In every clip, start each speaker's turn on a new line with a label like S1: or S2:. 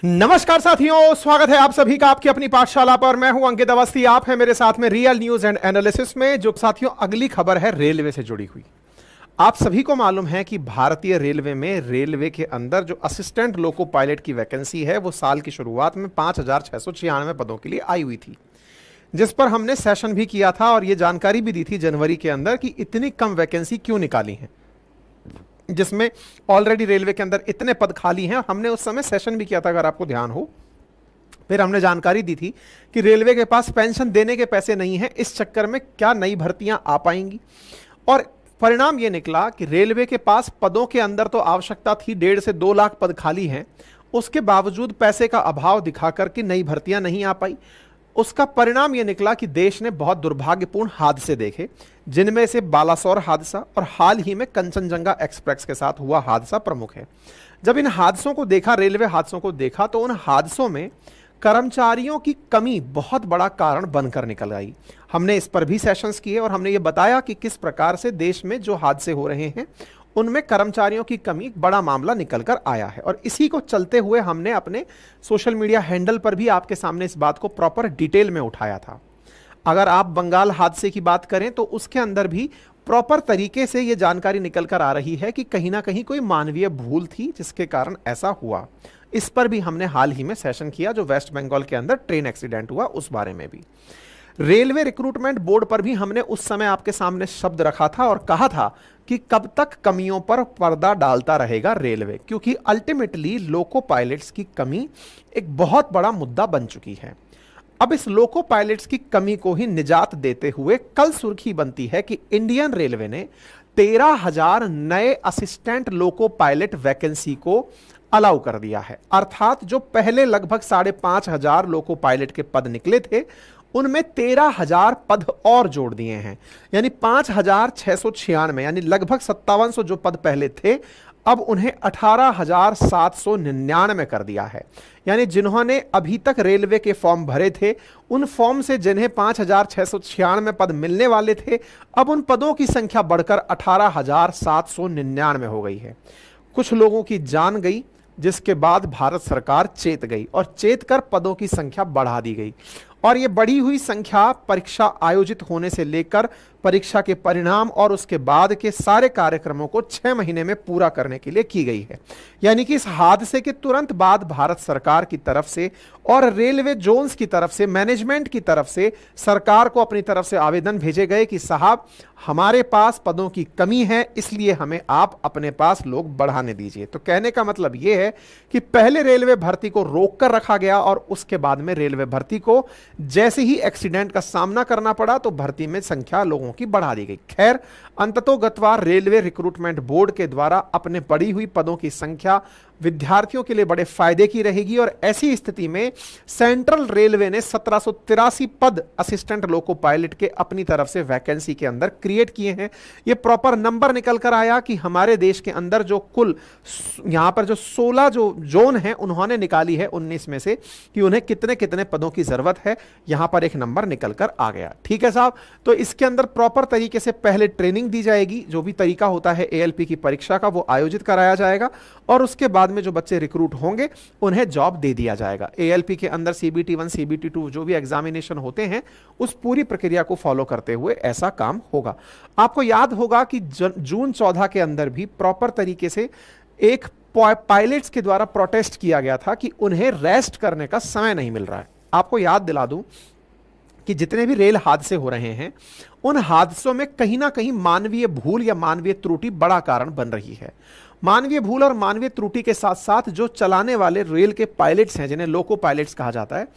S1: नमस्कार साथियों, स्वागत है आप सभी का आपकी अपनी पाठशाला पर। मैं हूं अंकित अवस्थी, आप है मेरे साथ में रियल न्यूज एंड एनालिसिस में। जो साथियों अगली खबर है रेलवे से जुड़ी हुई। आप सभी को मालूम है कि भारतीय रेलवे में रेलवे के अंदर जो असिस्टेंट लोको पायलट की वैकेंसी है वो साल की शुरुआत में 5,696 पदों के लिए आई हुई थी, जिस पर हमने सेशन भी किया था और ये जानकारी भी दी थी जनवरी के अंदर कि इतनी कम वैकेंसी क्यों निकाली है, जिसमें ऑलरेडी रेलवे के अंदर इतने पद खाली हैं। हमने उस समय सेशन भी किया था, अगर आपको ध्यान हो। फिर हमने जानकारी दी थी कि रेलवे के पास पेंशन देने के पैसे नहीं हैं, इस चक्कर में क्या नई भर्तियां आ पाएंगी। और परिणाम यह निकला कि रेलवे के पास पदों के अंदर तो आवश्यकता थी, 1.5 से 2 लाख पद खाली हैं, उसके बावजूद पैसे का अभाव दिखाकर कि नई भर्तियां नहीं आ पाई। उसका परिणाम यह निकला कि देश ने बहुत दुर्भाग्यपूर्ण हादसे देखे, जिनमें से बालासोर हादसा और हाल ही में कंचनजंगा एक्सप्रेस के साथ हुआ हादसा प्रमुख है। जब इन हादसों को देखा, रेलवे हादसों को देखा, तो उन हादसों में कर्मचारियों की कमी बहुत बड़ा कारण बनकर निकल आई। हमने इस पर भी सेशंस किए और हमने ये बताया कि किस प्रकार से देश में जो हादसे हो रहे हैं उनमें कर्मचारियों की कमी बड़ा मामला निकल कर आया है। और इसी को चलते हुए हमने अपने सोशल मीडिया हैंडल पर भी आपके सामने इस बात को प्रॉपर डिटेल में उठाया था। अगर आप बंगाल हादसे की बात करें तो उसके अंदर भी प्रॉपर तरीके से यह जानकारी निकल कर आ रही है कि कहीं ना कहीं कोई मानवीय भूल थी जिसके कारण ऐसा हुआ। इस पर भी हमने हाल ही में सेशन किया, जो वेस्ट बंगाल के अंदर ट्रेन एक्सीडेंट हुआ उस बारे में भी। रेलवे रिक्रूटमेंट बोर्ड पर भी हमने उस समय आपके सामने शब्द रखा था और कहा था कि कब तक कमियों पर पर्दा डालता रहेगा रेलवे, क्योंकि अल्टीमेटली लोको पायलट्स की कमी एक बहुत बड़ा मुद्दा बन चुकी है। अब इस लोको पायलट्स की कमी को ही निजात देते हुए कल सुर्खी बनती है कि इंडियन रेलवे ने 13,000 नए असिस्टेंट लोको पायलट वैकेंसी को अलाउ कर दिया है। अर्थात जो पहले लगभग 5,500 लोको पायलट के पद निकले थे उनमें 13,000 पद और जोड़ दिए हैं, यानी 5,696, यानी लगभग 5700 जो पद पहले थे अब उन्हें 18,799 कर दिया है। यानी जिन्होंने अभी तक रेलवे के फॉर्म भरे थे उन फॉर्म से जिन्हें 5,696 पद मिलने वाले थे, अब उन पदों की संख्या बढ़कर 18,799 हो गई है। कुछ लोगों की जान गई, जिसके बाद भारत सरकार चेत गई और चेत कर पदों की संख्या बढ़ा दी गई। और यह बढ़ी हुई संख्या परीक्षा आयोजित होने से लेकर परीक्षा के परिणाम और उसके बाद के सारे कार्यक्रमों को 6 महीने में पूरा करने के लिए की गई है। यानी कि इस हादसे के तुरंत बाद भारत सरकार की तरफ से और रेलवे जोन्स की तरफ से, मैनेजमेंट की तरफ से सरकार को अपनी तरफ से आवेदन भेजे गए कि साहब हमारे पास पदों की कमी है, इसलिए हमें आप अपने पास लोग बढ़ाने दीजिए। तो कहने का मतलब यह है कि पहले रेलवे भर्ती को रोक कर रखा गया और उसके बाद में रेलवे भर्ती को जैसे ही एक्सीडेंट का सामना करना पड़ा तो भर्ती में संख्या लोगों की बढ़ा दी गई। खैर, अंततोगत्वा रेलवे रिक्रूटमेंट बोर्ड के द्वारा अपने बढ़ी हुई पदों की संख्या विद्यार्थियों के लिए बड़े फायदे की रहेगी और ऐसी स्थिति में सेंट्रल रेलवे ने 1783 पद असिस्टेंट लोको पायलट के अपनी तरफ से वैकेंसी के अंदर क्रिएट किए हैं। यह प्रॉपर नंबर निकल कर आया कि हमारे देश के अंदर जो कुल यहां पर जो 16 जो जोन है उन्होंने निकाली है 19 में से कि उन्हें कितने कितने पदों की जरूरत है। यहां पर एक नंबर निकल कर आ गया। ठीक है साहब, तो इसके अंदर प्रॉपर तरीके से पहले ट्रेनिंग दी जाएगी, जो भी तरीका होता है एएलपी की परीक्षा का वो आयोजित कराया जाएगा और उसके बाद में जो बच्चे रिक्रूट होंगे उन्हें जॉब दे दिया जाएगा। एएलपी के अंदर CBT 1 CBT 2 जो भी एग्जामिनेशन होते हैं उस पूरी प्रक्रिया को फॉलो करते हुए ऐसा काम होगा। आपको याद होगा कि जून 14 के अंदर भी प्रॉपर तरीके से एक पायलट्स के द्वारा प्रोटेस्ट किया गया था कि उन्हें रेस्ट करने का समय नहीं मिल रहा है। आपको याद दिला दूं कि जितने भी रेल हादसे हो रहे हैं उन हादसों में कहीं ना कहीं मानवीय भूल या मानवीय त्रुटि बड़ा कारण बन रही है। मानवीय भूल और मानवीय त्रुटि के साथ साथ जो चलाने वाले रेल के पायलट्स हैं, जिन्हें लोको पायलट्स कहा जाता है,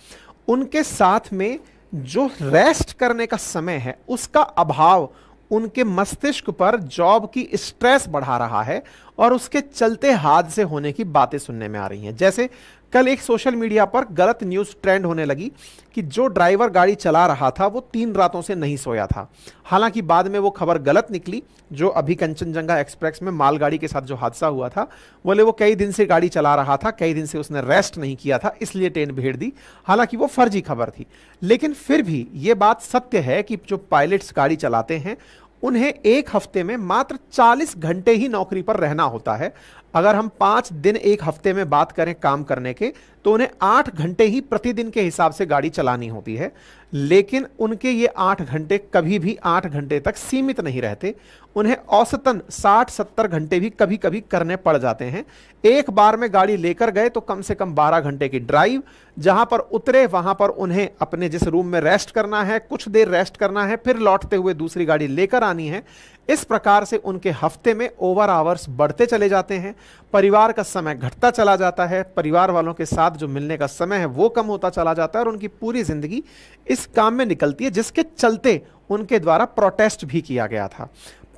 S1: उनके साथ में जो रेस्ट करने का समय है उसका अभाव उनके मस्तिष्क पर जॉब की स्ट्रेस बढ़ा रहा है और उसके चलते हादसे होने की बातें सुनने में आ रही हैं। जैसे कल एक सोशल मीडिया पर गलत न्यूज ट्रेंड होने लगी कि जो ड्राइवर गाड़ी चला रहा था वो 3 रातों से नहीं सोया था। हालांकि बाद में वो खबर गलत निकली। जो अभी कंचनजंगा एक्सप्रेस में मालगाड़ी के साथ जो हादसा हुआ था, बोले वो कई दिन से गाड़ी चला रहा था, कई दिन से उसने रेस्ट नहीं किया था, इसलिए ट्रेन भेड़ दी। हालांकि वो फर्जी खबर थी, लेकिन फिर भी ये बात सत्य है कि जो पायलट्स गाड़ी चलाते हैं उन्हें एक हफ्ते में मात्र 40 घंटे ही नौकरी पर रहना होता है। अगर हम 5 दिन एक हफ्ते में बात करें काम करने के, तो उन्हें 8 घंटे ही प्रतिदिन के हिसाब से गाड़ी चलानी होती है। लेकिन उनके ये 8 घंटे कभी भी 8 घंटे तक सीमित नहीं रहते, उन्हें औसतन 60-70 घंटे भी कभी कभी करने पड़ जाते हैं। एक बार में गाड़ी लेकर गए तो कम से कम 12 घंटे की ड्राइव, जहां पर उतरे वहां पर उन्हें अपने जिस रूम में रेस्ट करना है, कुछ देर रेस्ट करना है, फिर लौटते हुए दूसरी गाड़ी लेकर आनी है। इस प्रकार से उनके हफ्ते में ओवर आवर्स बढ़ते चले जाते हैं, परिवार का समय घटता चला जाता है, परिवार वालों के साथ जो मिलने का समय है वो कम होता चला जाता है, और उनकी पूरी जिंदगी इस काम में निकलती है, जिसके चलते उनके द्वारा प्रोटेस्ट भी किया गया था।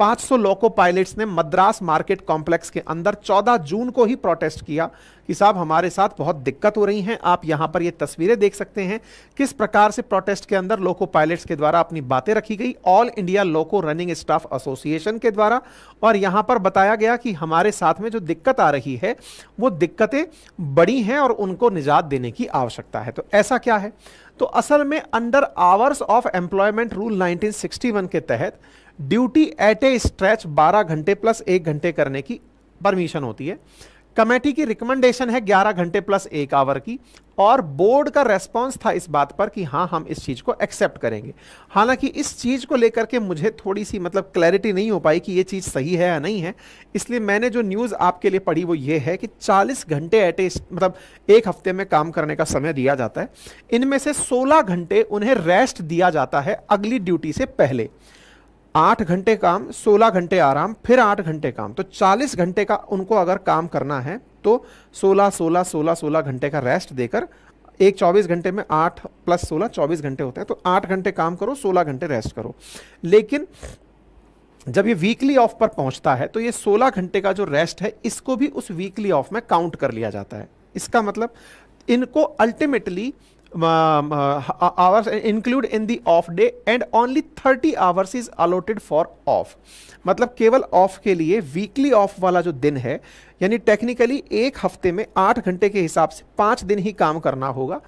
S1: 500 लोको पायलट्स ने मद्रास मार्केट कॉम्प्लेक्स के अंदर 14 जून को ही प्रोटेस्ट किया कि साहब हमारे साथ बहुत दिक्कत हो रही हैं। आप यहां पर ये तस्वीरें देख सकते हैं किस प्रकार से प्रोटेस्ट के अंदर लोको पायलट्स के द्वारा अपनी बातें रखी गई, ऑल इंडिया लोको रनिंग स्टाफ एसोसिएशन के द्वारा। और यहां पर बताया गया कि हमारे साथ में जो दिक्कत आ रही है वो दिक्कतें बड़ी हैं और उनको निजात देने की आवश्यकता है। तो ऐसा क्या है? तो असल में under hours of employment rule 1961 के तहत ड्यूटी एट ए स्ट्रेच 12 घंटे प्लस 1 घंटे करने की परमिशन होती है। कमेटी की रिकमेंडेशन है 11 घंटे प्लस 1 आवर की, और बोर्ड का रेस्पॉन्स था इस बात पर कि हाँ हम इस चीज को एक्सेप्ट करेंगे। हालांकि इस चीज को लेकर के मुझे थोड़ी सी मतलब क्लैरिटी नहीं हो पाई कि ये चीज सही है या नहीं है, इसलिए मैंने जो न्यूज आपके लिए पढ़ी वो ये है कि 40 घंटे मतलब एक हफ्ते में काम करने का समय दिया जाता है। इनमें से 16 घंटे उन्हें रेस्ट दिया जाता है अगली ड्यूटी से पहले। 8 घंटे काम, 16 घंटे आराम, फिर 8 घंटे काम, तो 40 घंटे का उनको अगर काम करना है तो 16 घंटे का रेस्ट देकर, एक 24 घंटे में 8 + 16 24 घंटे होते हैं, तो 8 घंटे काम करो, 16 घंटे रेस्ट करो। लेकिन जब ये वीकली ऑफ पर पहुंचता है तो ये 16 घंटे का जो रेस्ट है इसको भी उस वीकली ऑफ में काउंट कर लिया जाता है। इसका मतलब इनको ultimately hours include in the off day and only 30 hours is allotted for off। मतलब केवल ऑफ के लिए वीकली ऑफ वाला जो दिन है, यानी टेक्निकली एक हफ्ते में 8 घंटे के हिसाब से 5 दिन ही काम करना होगा,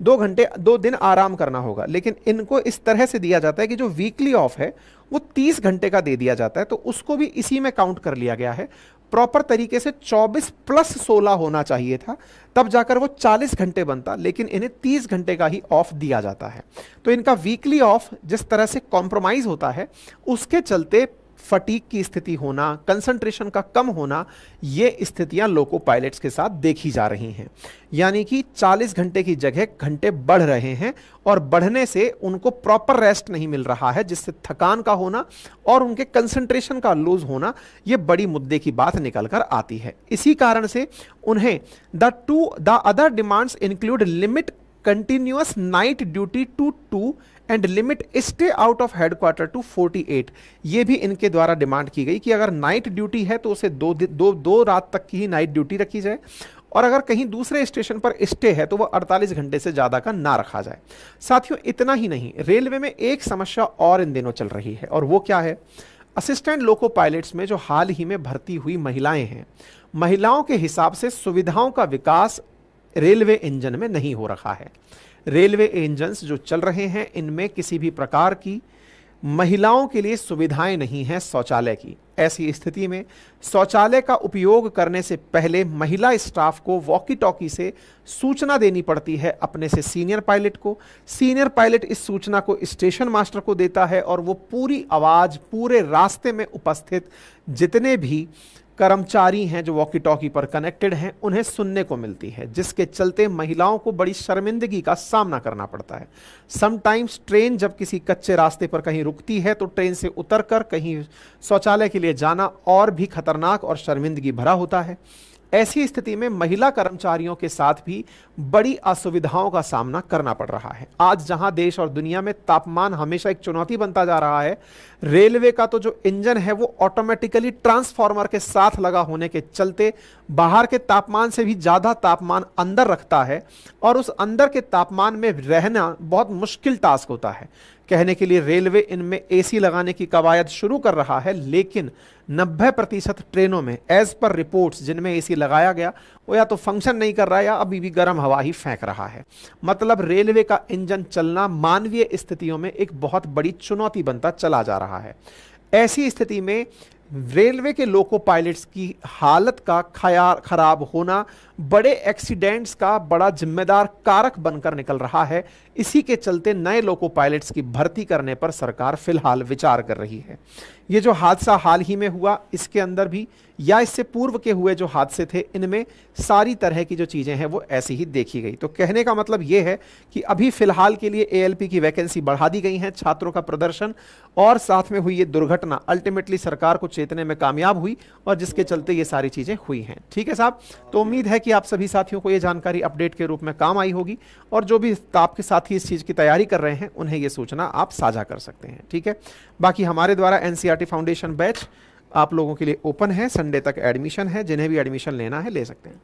S1: 2 दिन आराम करना होगा। लेकिन इनको इस तरह से दिया जाता है कि जो वीकली ऑफ है वो 30 घंटे का दे दिया जाता है, तो उसको भी इसी में काउंट कर लिया गया है। प्रॉपर तरीके से 24 + 16 होना चाहिए था, तब जाकर वो 40 घंटे बनता, लेकिन इन्हें 30 घंटे का ही ऑफ दिया जाता है। तो इनका वीकली ऑफ जिस तरह से कॉम्प्रोमाइज होता है, उसके चलते फटीग की स्थिति होना, कंसंट्रेशन का कम होना, ये स्थितियां लोको पायलट्स के साथ देखी जा रही हैं। यानी कि 40 घंटे की जगह घंटे बढ़ रहे हैं, और बढ़ने से उनको प्रॉपर रेस्ट नहीं मिल रहा है, जिससे थकान का होना और उनके कंसंट्रेशन का लूज होना, ये बड़ी मुद्दे की बात निकल कर आती है। इसी कारण से उन्हें the other demands include limit continuous night duty to 2 and limit stay out of headquarter to 48। ये भी इनके द्वारा डिमांड की गई कि अगर नाइट ड्यूटी है तो उसे दो रात तक की ही नाइट ड्यूटी रखी जाए, और अगर कहीं दूसरे स्टेशन पर स्टे है तो वह 48 घंटे से ज्यादा का ना रखा जाए। साथियों, इतना ही नहीं, रेलवे में एक समस्या और इन दिनों चल रही है, और वो क्या है? असिस्टेंट लोको पायलट्स में जो हाल ही में भर्ती हुई महिलाएं हैं, महिलाओं के हिसाब से सुविधाओं का विकास रेलवे इंजन में नहीं हो रहा है। रेलवे इंजन्स जो चल रहे हैं इनमें किसी भी प्रकार की महिलाओं के लिए सुविधाएं नहीं हैं शौचालय की। ऐसी स्थिति में शौचालय का उपयोग करने से पहले महिला स्टाफ को वॉकी टॉकी से सूचना देनी पड़ती है अपने से सीनियर पायलट को। सीनियर पायलट इस सूचना को स्टेशन मास्टर को देता है, और वो पूरी आवाज पूरे रास्ते में उपस्थित जितने भी कर्मचारी हैं जो वॉकी टॉकी पर कनेक्टेड हैं उन्हें सुनने को मिलती है, जिसके चलते महिलाओं को बड़ी शर्मिंदगी का सामना करना पड़ता है। समटाइम्स ट्रेन जब किसी कच्चे रास्ते पर कहीं रुकती है तो ट्रेन से उतरकर कहीं शौचालय के लिए जाना और भी खतरनाक और शर्मिंदगी भरा होता है। ऐसी स्थिति में महिला कर्मचारियों के साथ भी बड़ी असुविधाओं का सामना करना पड़ रहा है। आज जहां देश और दुनिया में तापमान हमेशा एक चुनौती बनता जा रहा है, रेलवे का तो जो इंजन है वो ऑटोमेटिकली ट्रांसफार्मर के साथ लगा होने के चलते बाहर के तापमान से भी ज्यादा तापमान अंदर रखता है, और उस अंदर के तापमान में रहना बहुत मुश्किल टास्क होता है। कहने के लिए रेलवे इनमें एसी लगाने की कवायद शुरू कर रहा है, लेकिन 90% ट्रेनों में एज पर रिपोर्ट्स जिनमें एसी लगाया गया वो या तो फंक्शन नहीं कर रहा है या अभी भी गर्म हवा ही फेंक रहा है। मतलब रेलवे का इंजन चलना मानवीय स्थितियों में एक बहुत बड़ी चुनौती बनता चला जा रहा है। ऐसी स्थिति में रेलवे के लोको पायलट्स की हालत का खराब होना बड़े एक्सीडेंट्स का बड़ा जिम्मेदार कारक बनकर निकल रहा है। इसी के चलते नए लोको पायलट्स की भर्ती करने पर सरकार फिलहाल विचार कर रही है। ये जो हादसा हाल ही में हुआ, इसके अंदर भी या इससे पूर्व के हुए जो हादसे थे, इनमें सारी तरह की जो चीजें हैं वो ऐसी ही देखी गई। तो कहने का मतलब ये है कि अभी फिलहाल के लिए एएलपी की वैकेंसी बढ़ा दी गई है। छात्रों का प्रदर्शन और साथ में हुई ये दुर्घटना अल्टीमेटली सरकार को चेतने में कामयाब हुई और जिसके चलते ये सारी चीजें हुई हैं। ठीक है साहब, तो उम्मीद है कि आप सभी साथियों को ये जानकारी अपडेट के रूप में काम आई होगी और जो भी आपके साथी इस चीज की तैयारी कर रहे हैं उन्हें ये सूचना आप साझा कर सकते हैं। ठीक है, बाकी हमारे द्वारा एनसीईआरटी फाउंडेशन बैच आप लोगों के लिए ओपन है, संडे तक एडमिशन है, जिन्हें भी एडमिशन लेना है ले सकते हैं।